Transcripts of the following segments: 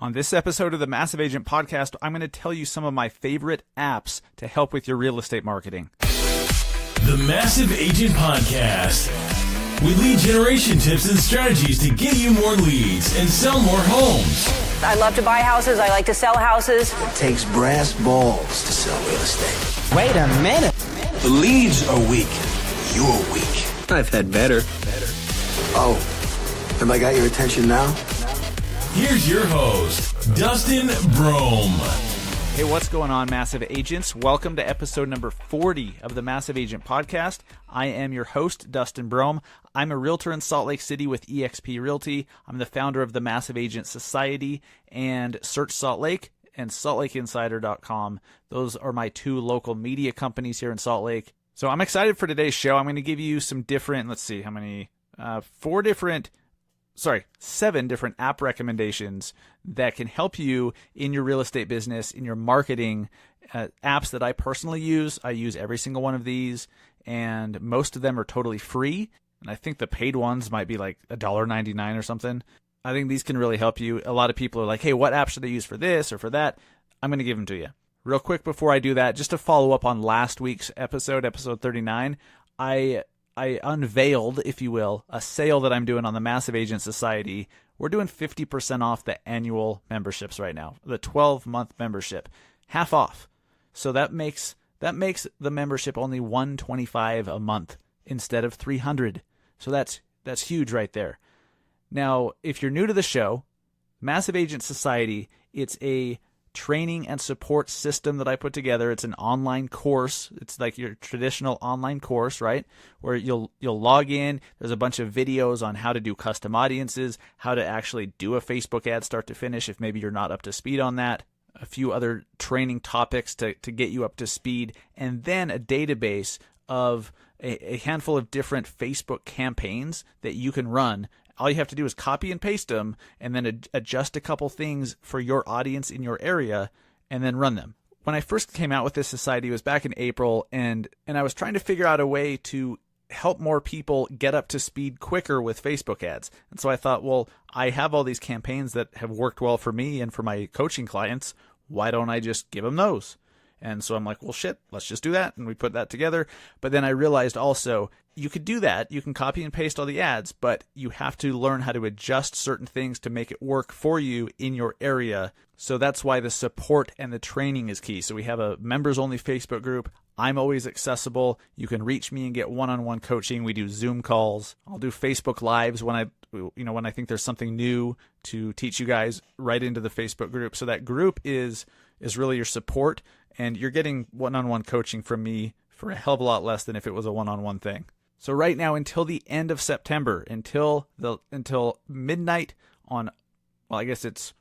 On this episode of the Massive Agent Podcast, I'm going to tell you some of my favorite apps to help with your real estate marketing. The Massive Agent Podcast, with lead generation tips and strategies to get you more leads and sell more homes. I love to buy houses. I like to sell houses. It takes brass balls to sell real estate. Wait a minute. The leads are weak. You're weak. I've had better. Oh, have I got your attention now? Here's your host, Dustin Brohm. Hey, what's going on, Massive Agents? Welcome to episode number 40 of the Massive Agent Podcast. I am your host, Dustin Brohm. I'm a realtor in Salt Lake City with eXp Realty. I'm the founder of the Massive Agent Society and Search Salt Lake and SaltLakeInsider.com. Those are my two local media companies here in Salt Lake. So I'm excited for today's show. I'm going to give you some different, let's see how many, 7 different app recommendations that can help you in your real estate business, in your marketing, apps that I personally use. I use every single one of these, and most of them are totally free. And I think the paid ones might be like $1.99 or something. I think these can really help you. A lot of people are like, hey, what app should I use for this or for that? I'm going to give them to you. Real quick before I do that, just to follow up on last week's episode 39, I unveiled, if you will, a sale that I'm doing on the Massive Agent Society. We're doing 50% off the annual memberships right now, the 12-month membership, half off. So that makes the membership only $125 a month instead of $300. So that's huge right there. Now, if you're new to the show, Massive Agent Society, it's a training and support system that I put together. It's an online course. It's like your traditional online course, right? Where you'll log in. There's a bunch of videos on how to do custom audiences, how to actually do a Facebook ad start to finish if maybe you're not up to speed on that. A few other training topics to get you up to speed, and then a database of a handful of different Facebook campaigns that you can run. All you have to do is copy and paste them and then adjust a couple things for your audience in your area and then run them. When I first came out with this society, it was back in April, and I was trying to figure out a way to help more people get up to speed quicker with Facebook ads. And so I thought, well, I have all these campaigns that have worked well for me and for my coaching clients. Why don't I just give them those? And so I'm like, well, shit, let's just do that. And we put that together. But then I realized also you could do that. You can copy and paste all the ads, but you have to learn how to adjust certain things to make it work for you in your area. So that's why the support and the training is key. So we have a members only Facebook group. I'm always accessible. You can reach me and get one-on-one coaching. We do Zoom calls. I'll do Facebook Lives when I think there's something new to teach you guys right into the Facebook group. So that group is really your support. And you're getting one-on-one coaching from me for a hell of a lot less than if it was a one-on-one thing. So right now, until the end of September, until midnight on, well, I guess it's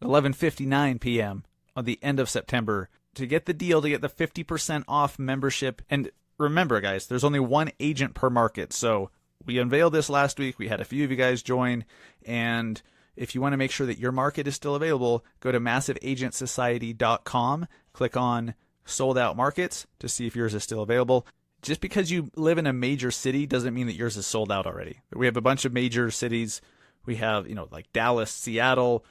11:59 p.m. on the end of September, to get the deal, to get the 50% off membership. And remember, guys, there's only one agent per market. So we unveiled this last week. We had a few of you guys join, and if you want to make sure that your market is still available, go to massiveagentsociety.com, click on sold out markets to see if yours is still available. Just because you live in a major city doesn't mean that yours is sold out already. We have a bunch of major cities. We have, like Dallas, Seattle,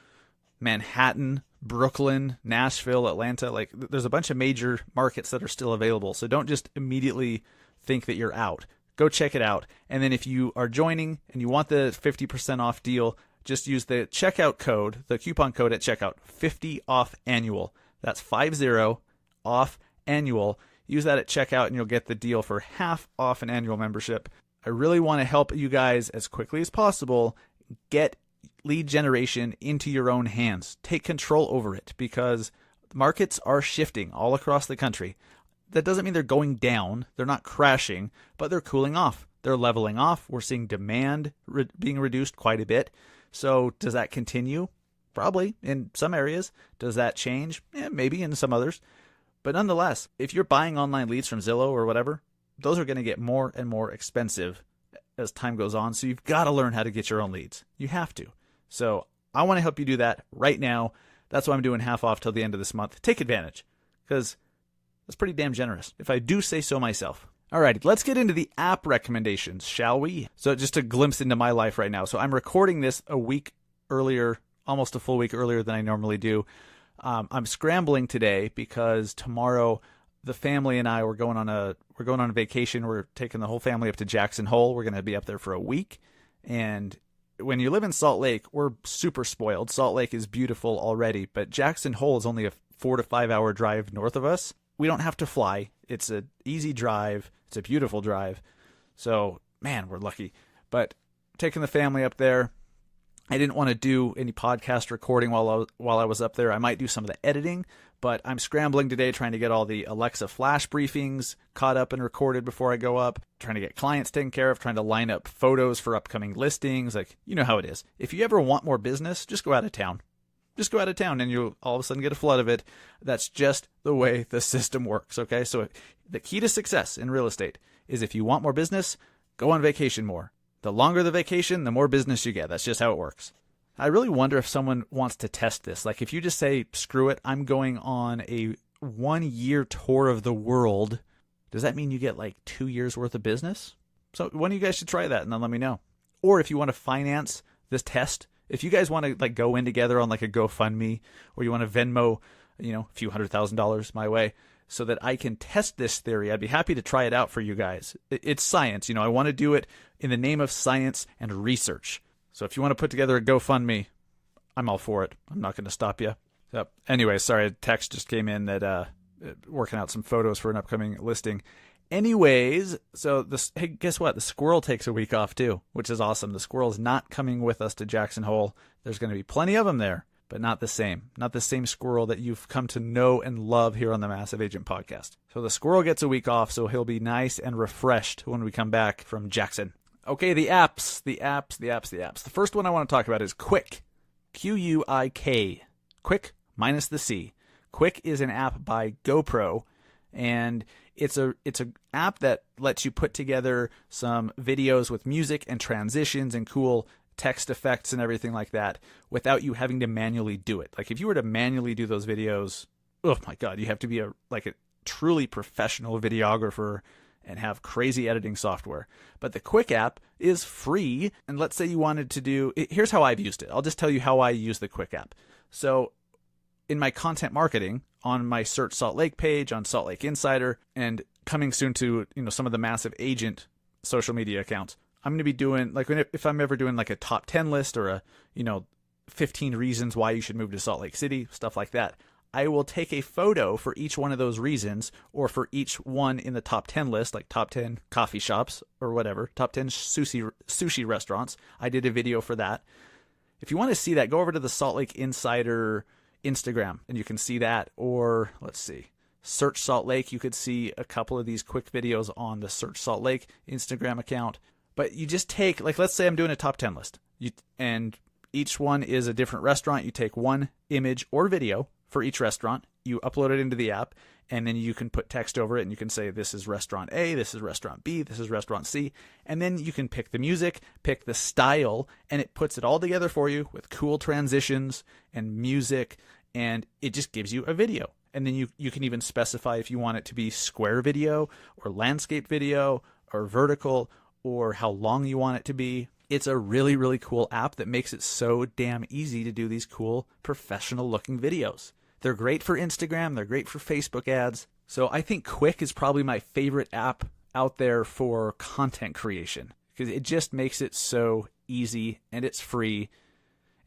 Manhattan, Brooklyn, Nashville, Atlanta. Like there's a bunch of major markets that are still available. So don't just immediately think that you're out. Go check it out. And then if you are joining and you want the 50% off deal, just use the checkout code, the coupon code at checkout, 50 off annual. That's 50 off annual. Use that at checkout and you'll get the deal for half off an annual membership. I really want to help you guys as quickly as possible get lead generation into your own hands. Take control over it because markets are shifting all across the country. That doesn't mean they're going down. They're not crashing, but they're cooling off. They're leveling off. We're seeing demand being reduced quite a bit. So does that continue? Probably in some areas. Does that change? Maybe in some others. But nonetheless, if you're buying online leads from Zillow or whatever, those are going to get more and more expensive as time goes on. So you've got to learn how to get your own leads. You have to. So I want to help you do that right now. That's why I'm doing half off till the end of this month. Take advantage because that's pretty damn generous, if I do say so myself. Alrighty, let's get into the app recommendations, shall we? So just a glimpse into my life right now. So I'm recording this a week earlier almost a full week earlier than I normally do. I'm scrambling today because tomorrow the family and I we're going on a vacation. We're taking the whole family up to Jackson Hole. We're going to be up there for a week. And when you live in Salt Lake, we're super spoiled. Salt Lake is beautiful already, but Jackson Hole is only a 4 to 5 hour drive north of us. We don't have to fly. It's an easy drive. It's a beautiful drive. So, man, we're lucky. But taking the family up there, I didn't want to do any podcast recording while I was up there. I might do some of the editing, but I'm scrambling today trying to get all the Alexa flash briefings caught up and recorded before I go up, trying to get clients taken care of, trying to line up photos for upcoming listings. Like, you know how it is. If you ever want more business, just go out of town. Just go out of town and you'll all of a sudden get a flood of it. That's just the way the system works, okay? So the key to success in real estate is if you want more business, go on vacation more. The longer the vacation, the more business you get. That's just how it works. I really wonder if someone wants to test this. Like if you just say, screw it, I'm going on a 1-year tour of the world, does that mean you get like 2 years worth of business? So one of you guys should try that and then let me know. Or if you want to finance this test, if you guys want to like go in together on like a GoFundMe, or you want to Venmo, a few $100,000 my way, so that I can test this theory, I'd be happy to try it out for you guys. It's science. I want to do it in the name of science and research. So if you want to put together a GoFundMe, I'm all for it. I'm not going to stop you. So anyway, sorry, a text just came in that working out some photos for an upcoming listing. Anyways, so hey, guess what? The squirrel takes a week off too, which is awesome. The squirrel's not coming with us to Jackson Hole. There's going to be plenty of them there, but not the same squirrel that you've come to know and love here on the Massive Agent Podcast. So the squirrel gets a week off, so he'll be nice and refreshed when we come back from Jackson. Okay, the apps. The first one I want to talk about is Quick. Q-U-I-K. Quick minus the C. Quick is an app by GoPro, and it's a app that lets you put together some videos with music and transitions and cool text effects and everything like that without you having to manually do it. Like if you were to manually do those videos, oh my God, you have to be a truly professional videographer and have crazy editing software. But the Quick app is free. And let's say you wanted to do, here's how I've used it. I'll just tell you how I use the Quick app. So in my content marketing, on my Search Salt Lake page, on Salt Lake Insider, and coming soon to some of the Massive Agent social media accounts, I'm going to be doing, like, if I'm ever doing like a top 10 list or a 15 reasons why you should move to Salt Lake City, stuff like that, I will take a photo for each one of those reasons, or for each one in the top 10 list, like top 10 coffee shops or whatever, top 10 sushi restaurants. I did a video for that. If you want to see that, go over to the Salt Lake Insider Instagram and you can see that. Or let's see, Search Salt Lake. You could see a couple of these quick videos on the Search Salt Lake Instagram account. But you just take, like, let's say I'm doing a top 10 list, and each one is a different restaurant. You take one image or video for each restaurant, you upload it into the app, and then you can put text over it, and you can say, this is restaurant A, this is restaurant B, this is restaurant C, and then you can pick the music, pick the style, and it puts it all together for you with cool transitions and music, and it just gives you a video. And then you can even specify if you want it to be square video or landscape video or vertical, or how long you want it to be. It's a really, really cool app that makes it so damn easy to do these cool professional looking videos. They're great for Instagram. They're great for Facebook ads. So I think Quick is probably my favorite app out there for content creation, because it just makes it so easy and it's free.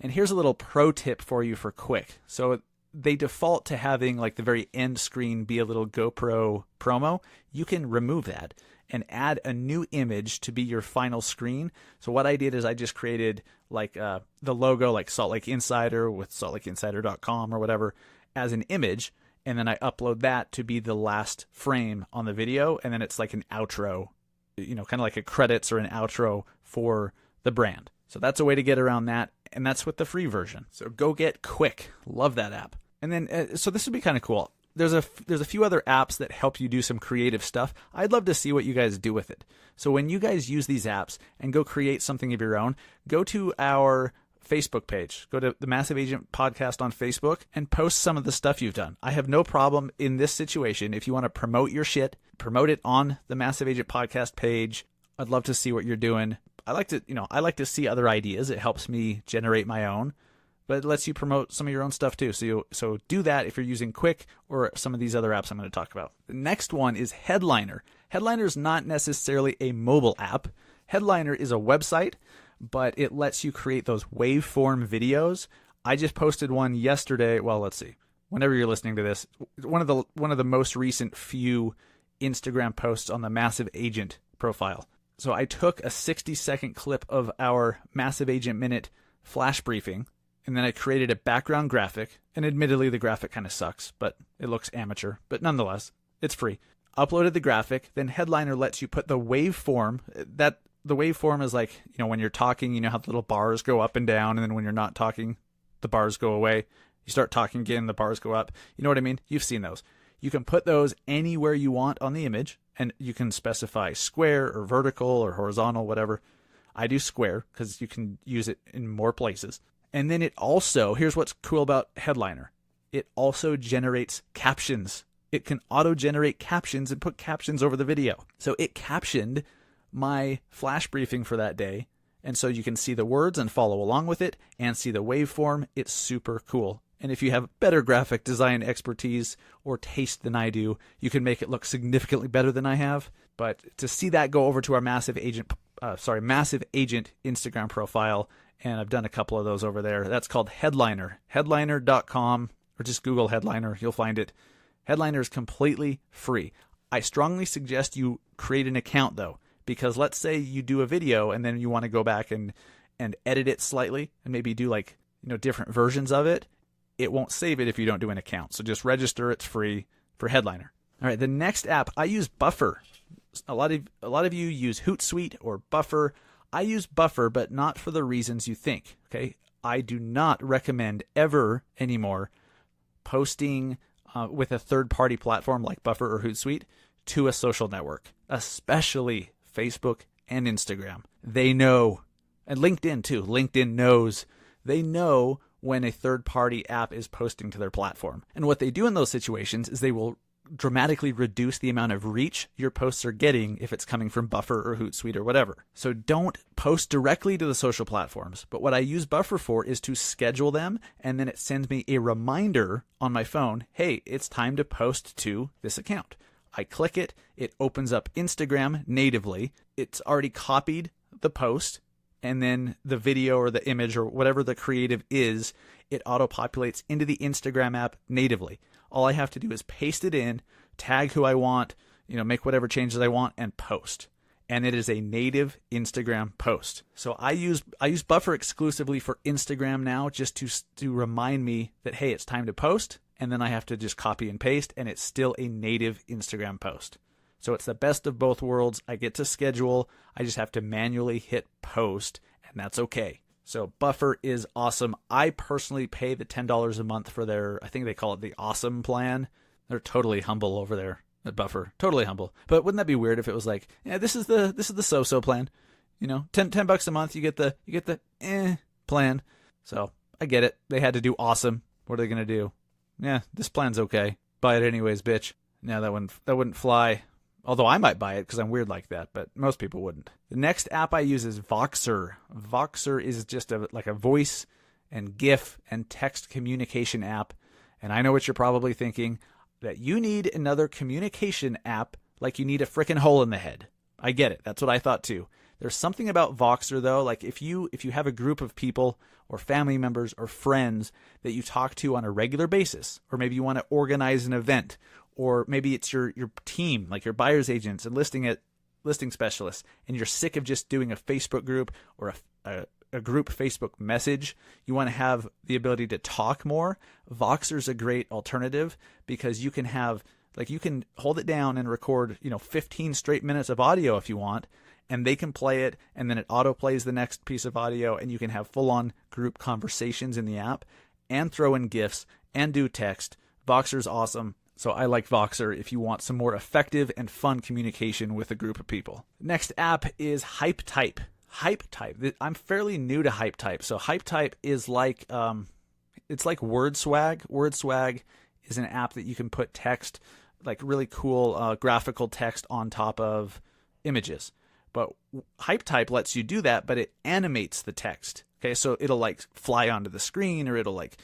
And here's a little pro tip for you for Quick. So they default to having like the very end screen be a little GoPro promo. You can remove that and add a new image to be your final screen. So what I did is I just created like the logo, like Salt Lake Insider with saltlakeinsider.com or whatever, as an image, and then I upload that to be the last frame on the video, and then it's like an outro, kind of like a credits or an outro for the brand. So that's a way to get around that, and that's with the free version. So go get Quick. Love that app. And then, so this would be kind of cool. There's a few other apps that help you do some creative stuff. I'd love to see what you guys do with it. So when you guys use these apps and go create something of your own, go to our Facebook page. Go to the Massive Agent Podcast on Facebook and post some of the stuff you've done. I have no problem in this situation. If you want to promote your shit, promote it on the Massive Agent Podcast page. I'd love to see what you're doing. I like to see other ideas. It helps me generate my own. but it lets you promote some of your own stuff too. So do that if you're using Quick or some of these other apps I'm going to talk about. The next one is Headliner. Headliner is not necessarily a mobile app. Headliner is a website, but it lets you create those waveform videos. I just posted one yesterday. Well, let's see. Whenever you're listening to this, one of the most recent few Instagram posts on the Massive Agent profile. So I took a 60-second clip of our Massive Agent Minute flash briefing, and then I created a background graphic. And admittedly, the graphic kind of sucks, but it looks amateur. But nonetheless, it's free. Uploaded the graphic. Then Headliner lets you put the waveform. The waveform is like, when you're talking, how the little bars go up and down, and then when you're not talking, the bars go away. You start talking again, the bars go up. You know what I mean? You've seen those. You can put those anywhere you want on the image, and you can specify square or vertical or horizontal, whatever. I do square because you can use it in more places. And then it also, here's what's cool about Headliner. It also generates captions. It can auto-generate captions and put captions over the video. So it captioned my flash briefing for that day. And so you can see the words and follow along with it and see the waveform. It's super cool. And if you have better graphic design expertise or taste than I do, you can make it look significantly better than I have. But to see that, go over to our Massive Agent Instagram profile. And I've done a couple of those over there. That's called Headliner. Headliner.com, or just Google Headliner. You'll find it. Headliner is completely free. I strongly suggest you create an account, though, because let's say you do a video and then you want to go back and edit it slightly and maybe do different versions of it. It won't save it if you don't do an account. So just register. It's free for Headliner. All right, the next app, I use Buffer. A lot of you use Hootsuite or Buffer. I use Buffer, but not for the reasons you think. Okay, I do not recommend ever anymore posting with a third-party platform like Buffer or Hootsuite to a social network, especially Facebook and Instagram. They know, and LinkedIn too. LinkedIn knows. They know when a third-party app is posting to their platform. And what they do in those situations is they will dramatically reduce the amount of reach your posts are getting if it's coming from Buffer or Hootsuite or whatever. So don't post directly to the social platforms. But what I use Buffer for is to schedule them, and then it sends me a reminder on my phone, hey, it's time to post to this account. I click it, it opens up Instagram natively. It's already copied the post, and then the video or the image or whatever the creative is, it auto-populates into the Instagram app natively. All I have to do is paste it in, tag who I want, make whatever changes I want, and post. And it is a native Instagram post. So I use Buffer exclusively for Instagram now, just to remind me that, hey, it's time to post. And then I have to just copy and paste, and it's still a native Instagram post. So it's the best of both worlds. I get to schedule. I just have to manually hit post, and that's okay. So Buffer is awesome. I personally pay the $10 a month for their, I think they call it the Awesome plan. They're totally humble over there at Buffer. Totally humble. But wouldn't that be weird if it was like, yeah, this is the so-so plan. $10 a month, you get the plan. So I get it. They had to do awesome. What are they going to do? Yeah, this plan's okay. Buy it anyways, bitch. No, that wouldn't fly. Although I might buy it because I'm weird like that, but most people wouldn't. The next app I use is Voxer. Voxer is just like a voice and GIF and text communication app. And I know what you're probably thinking, that you need another communication app like you need a frickin' hole in the head. I get it. That's what I thought too. There's something about Voxer though, like if you have a group of people or family members or friends that you talk to on a regular basis, or maybe you want to organize an event, or maybe it's your team, like your buyer's agents and listing specialists, and you're sick of just doing a Facebook group or a group Facebook message. You want to have the ability to talk more. Voxer's a great alternative because you can hold it down and record 15 straight minutes of audio if you want, and they can play it, and then it auto plays the next piece of audio, and you can have full-on group conversations in the app and throw in GIFs and do text. Voxer's awesome. So I like Voxer if you want some more effective and fun communication with a group of people. Next app is HypeType. HypeType. I'm fairly new to HypeType. So HypeType is like it's like WordSwag. WordSwag is an app that you can put text, like really cool graphical text on top of images. But HypeType lets you do that, but it animates the text. Okay, so it'll like fly onto the screen, or it'll like,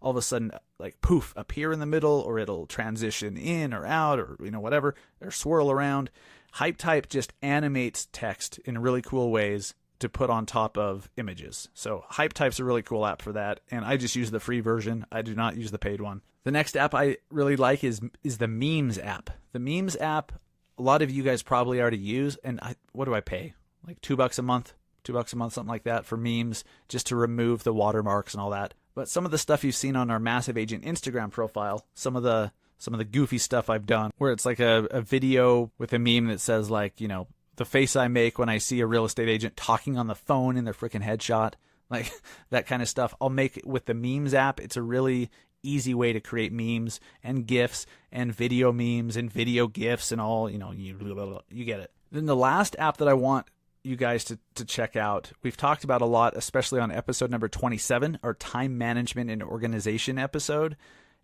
all of a sudden like poof, appear in the middle, or it'll transition in or out, or whatever, or swirl around. HypeType just animates text in really cool ways to put on top of images. So HypeType's a really cool app for that, and I just use the free version. I do not use the paid one. The next app I really like is the Memes app. The Memes app, a lot of you guys probably already use, and what do I pay? Like $2 a month? $2 a month, something like that, for memes, just to remove the watermarks and all that. But some of the stuff you've seen on our Massive Agent Instagram profile, some of the goofy stuff I've done, where it's like a video with a meme that says like, the face I make when I see a real estate agent talking on the phone in their freaking headshot, like that kind of stuff. I'll make it with the Memes app. It's a really easy way to create memes and GIFs and video memes and video GIFs and all, you get it. Then the last app that I want you guys to check out, we've talked about a lot, especially on episode number 27, our time management and organization episode.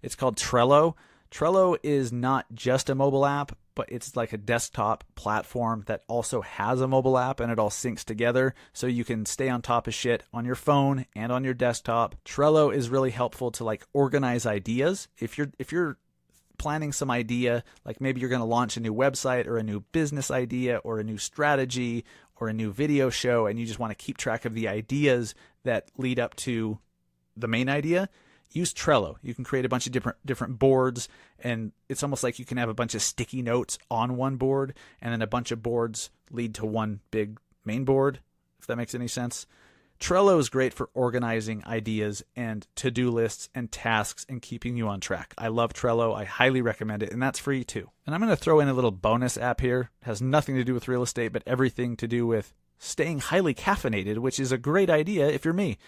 It's called Trello. Trello is not just a mobile app, but it's like a desktop platform that also has a mobile app, and it all syncs together so you can stay on top of shit on your phone and on your desktop. Trello is really helpful to like organize ideas. If you're planning some idea, like maybe you're going to launch a new website or a new business idea or a new strategy or a new video show, and you just want to keep track of the ideas that lead up to the main idea, use Trello. You can create a bunch of different boards, and it's almost like you can have a bunch of sticky notes on one board, and then a bunch of boards lead to one big main board, if that makes any sense. Trello is great for organizing ideas and to-do lists and tasks and keeping you on track. I love Trello. I highly recommend it, and that's free too. And I'm going to throw in a little bonus app here. It has nothing to do with real estate, but everything to do with staying highly caffeinated, which is a great idea if you're me.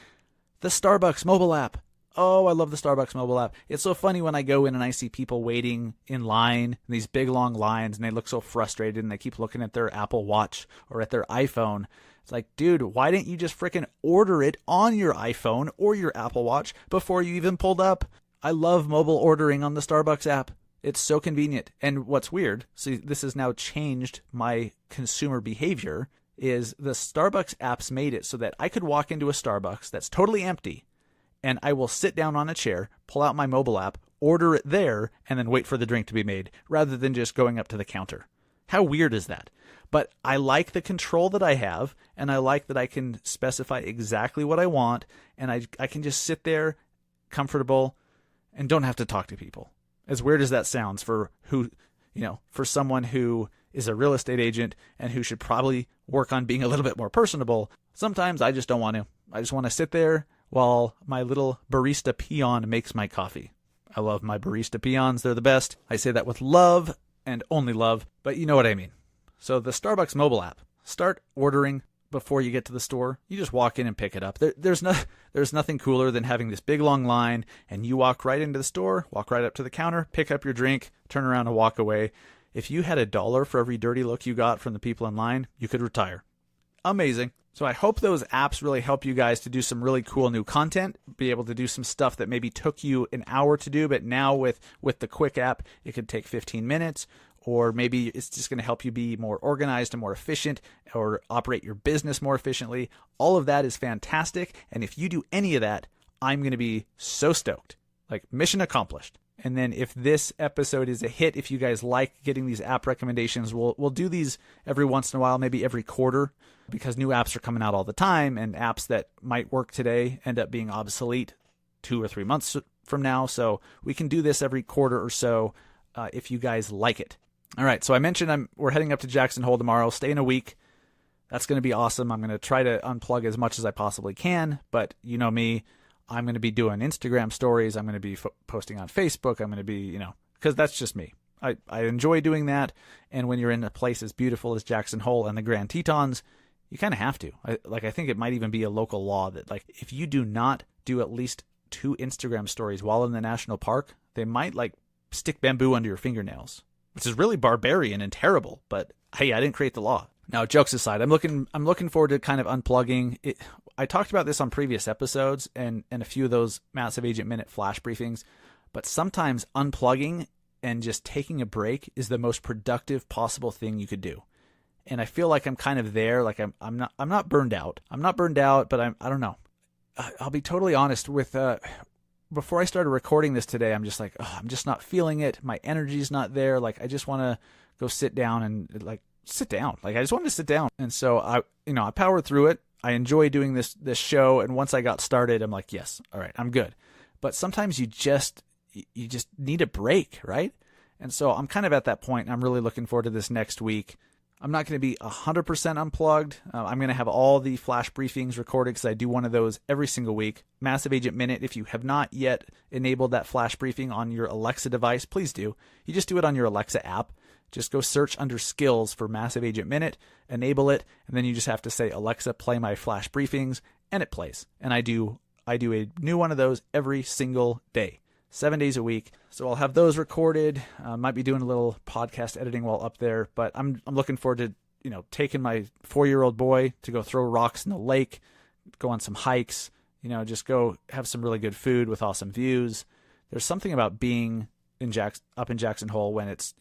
The Starbucks mobile app. Oh, I love the Starbucks mobile app. It's so funny when I go in and I see people waiting in line, in these big long lines, and they look so frustrated and they keep looking at their Apple Watch or at their iPhone. It's like, dude, why didn't you just freaking order it on your iPhone or your Apple Watch before you even pulled up? I love mobile ordering on the Starbucks app. It's so convenient. And what's weird, so this has now changed my consumer behavior, is the Starbucks apps made it so that I could walk into a Starbucks that's totally empty, and I will sit down on a chair, pull out my mobile app, order it there, and then wait for the drink to be made, rather than just going up to the counter. How weird is that? But I like the control that I have, and I like that I can specify exactly what I want, and I can just sit there comfortable and don't have to talk to people. As weird as that sounds for for someone who is a real estate agent and who should probably work on being a little bit more personable, sometimes I just don't want to. I just want to sit there while my little barista peon makes my coffee. I love my barista peons. They're the best. I say that with love and only love, but you know what I mean. So the Starbucks mobile app, start ordering before you get to the store. You just walk in and pick it up. There's nothing cooler than having this big long line, and you walk right into the store, walk right up to the counter, pick up your drink, turn around and walk away. If you had $1 for every dirty look you got from the people in line, you could retire. Amazing. So I hope those apps really help you guys to do some really cool new content, be able to do some stuff that maybe took you an hour to do, but now with the quick app, it could take 15 minutes. Or maybe it's just going to help you be more organized and more efficient, or operate your business more efficiently. All of that is fantastic. And if you do any of that, I'm going to be so stoked. Like, mission accomplished. And then if this episode is a hit, if you guys like getting these app recommendations, we'll do these every once in a while, maybe every quarter, because new apps are coming out all the time, and apps that might work today end up being obsolete 2 or 3 months from now. So we can do this every quarter or so if you guys like it. All right, so I mentioned we're heading up to Jackson Hole tomorrow, staying a week. That's going to be awesome. I'm going to try to unplug as much as I possibly can, but you know me, I'm going to be doing Instagram stories. I'm going to be posting on Facebook. I'm going to be, because that's just me. I enjoy doing that, and when you're in a place as beautiful as Jackson Hole and the Grand Tetons, you kind of have to. I think it might even be a local law that, like, if you do not do at least 2 Instagram stories while in the national park, they might, stick bamboo under your fingernails, which is really barbarian and terrible, but hey, I didn't create the law. Now, jokes aside, I'm looking forward to kind of unplugging it. I talked about this on previous episodes and a few of those Massive Agent Minute flash briefings, but sometimes unplugging and just taking a break is the most productive possible thing you could do. And I feel like I'm kind of there. Like I'm not burned out. I'm not burned out, but I don't know. I'll be totally honest with, before I started recording this today, I'm just like, I'm just not feeling it. My energy's not there. Like, I just want to go sit down and sit down. Like, I just wanted to sit down. And so I powered through it. I enjoy doing this show. And once I got started, I'm like, yes, all right, I'm good. But sometimes you just need a break, right? And so I'm kind of at that point. I'm really looking forward to this next week. I'm not going to be 100% unplugged. I'm going to have all the flash briefings recorded because I do one of those every single week. Massive Agent Minute. If you have not yet enabled that flash briefing on your Alexa device, please do. You just do it on your Alexa app. Just go search under skills for Massive Agent Minute, enable it, and then you just have to say, Alexa, play my flash briefings, and it plays. And I do a new one of those every single day, 7 days a week. So I'll have those recorded. Might be doing a little podcast editing while up there, but I'm looking forward to, taking my 4-year-old boy to go throw rocks in the lake, go on some hikes, just go have some really good food with awesome views. There's something about being up in Jackson Hole when it's,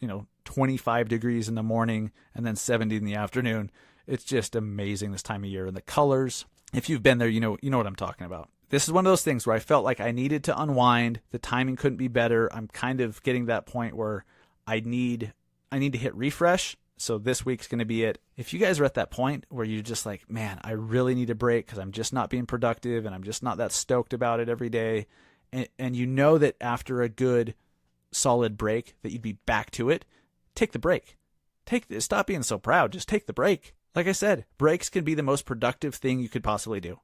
25 degrees in the morning and then 70 in the afternoon. It's just amazing this time of year. And the colors, if you've been there, you know what I'm talking about. This is one of those things where I felt like I needed to unwind. The timing couldn't be better. I'm kind of getting that point where I need to hit refresh. So this week's going to be it. If you guys are at that point where you're just like, man, I really need a break because I'm just not being productive and I'm just not that stoked about it every day. And you know that after a good solid break that you'd be back to it, take the break. Stop being so proud. Just take the break. Like I said, breaks can be the most productive thing you could possibly do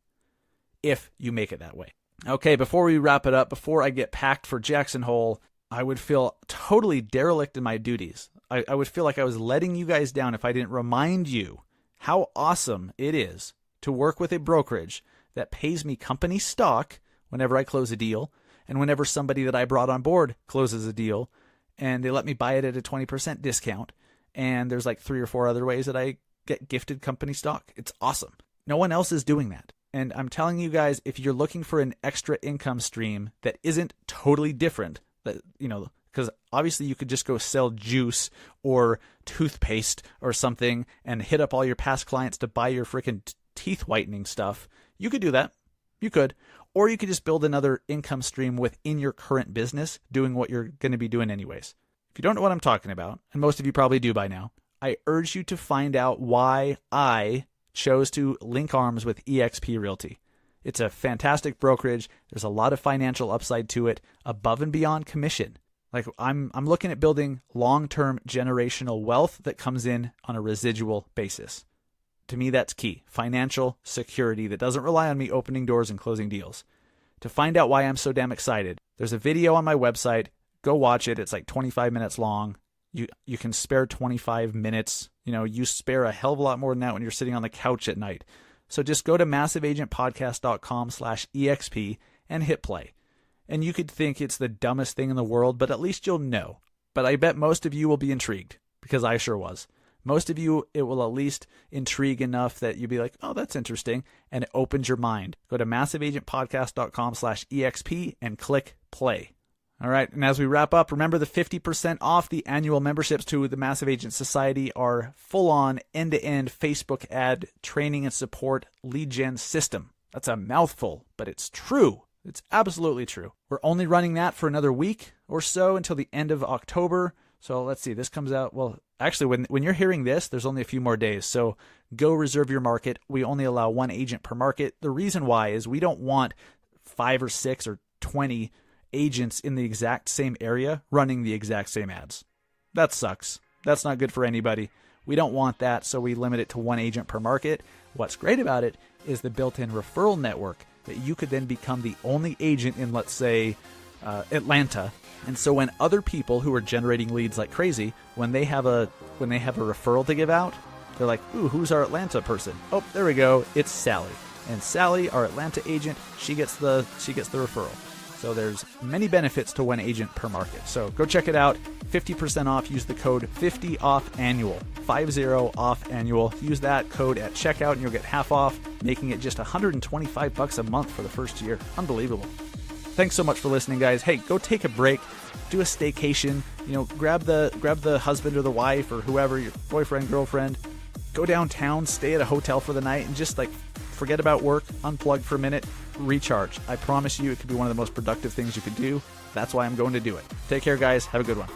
if you make it that way. Okay, before we wrap it up, before I get packed for Jackson Hole, I would feel totally derelict in my duties. I would feel like I was letting you guys down if I didn't remind you how awesome it is to work with a brokerage that pays me company stock whenever I close a deal and whenever somebody that I brought on board closes a deal, and they let me buy it at a 20% discount. And there's like 3 or 4 other ways that I get gifted company stock. It's awesome. No one else is doing that. And I'm telling you guys, if you're looking for an extra income stream that isn't totally different, because obviously you could just go sell juice or toothpaste or something and hit up all your past clients to buy your freaking teeth whitening stuff. You could do that. You could. Or you could just build another income stream within your current business doing what you're going to be doing anyways. If you don't know what I'm talking about, and most of you probably do by now, I urge you to find out why I chose to link arms with eXp Realty. It's a fantastic brokerage. There's a lot of financial upside to it, above and beyond commission. Like I'm looking at building long-term generational wealth that comes in on a residual basis. To me, that's key. Financial security that doesn't rely on me opening doors and closing deals. To find out why I'm so damn excited, there's a video on my website. Go watch it. It's like 25 minutes long. You can spare 25 minutes. You spare a hell of a lot more than that when you're sitting on the couch at night. So just go to massiveagentpodcast.com/exp and hit play. And you could think it's the dumbest thing in the world, but at least you'll know. But I bet most of you will be intrigued, because I sure was. Most of you, it will at least intrigue enough that you'll be like, oh, that's interesting. And it opens your mind. Go to massiveagentpodcast.com/exp and click play. All right. And as we wrap up, remember the 50% off the annual memberships to the Massive Agent Society are full-on end-to-end Facebook ad training and support lead gen system. That's a mouthful, but it's true. It's absolutely true. We're only running that for another week or so until the end of October. So let's see, this comes out, well, actually, when you're hearing this, there's only a few more days. So go reserve your market. We only allow 1 agent per market. The reason why is we don't want 5 or 6 or 20 agents in the exact same area running the exact same ads. That sucks. That's not good for anybody. We don't want that, so we limit it to 1 agent per market. What's great about it is the built-in referral network that you could then become the only agent in, let's say, Atlanta. And so when other people who are generating leads like crazy, when they have a referral to give out, they're like, ooh, who's our Atlanta person? Oh, there we go. It's Sally. And Sally, our Atlanta agent, she gets the referral. So there's many benefits to 1 agent per market. So go check it out. 50% off. Use the code 50OFFANNUAL. 50OFFANNUAL. Use that code at checkout and you'll get half off, making it just $125 a month for the first year. Unbelievable. Thanks so much for listening, guys. Hey, go take a break. Do a staycation. Grab the husband or the wife or whoever, your boyfriend, girlfriend. Go downtown, stay at a hotel for the night, and just forget about work, unplug for a minute, recharge. I promise you it could be one of the most productive things you could do. That's why I'm going to do it. Take care, guys. Have a good one.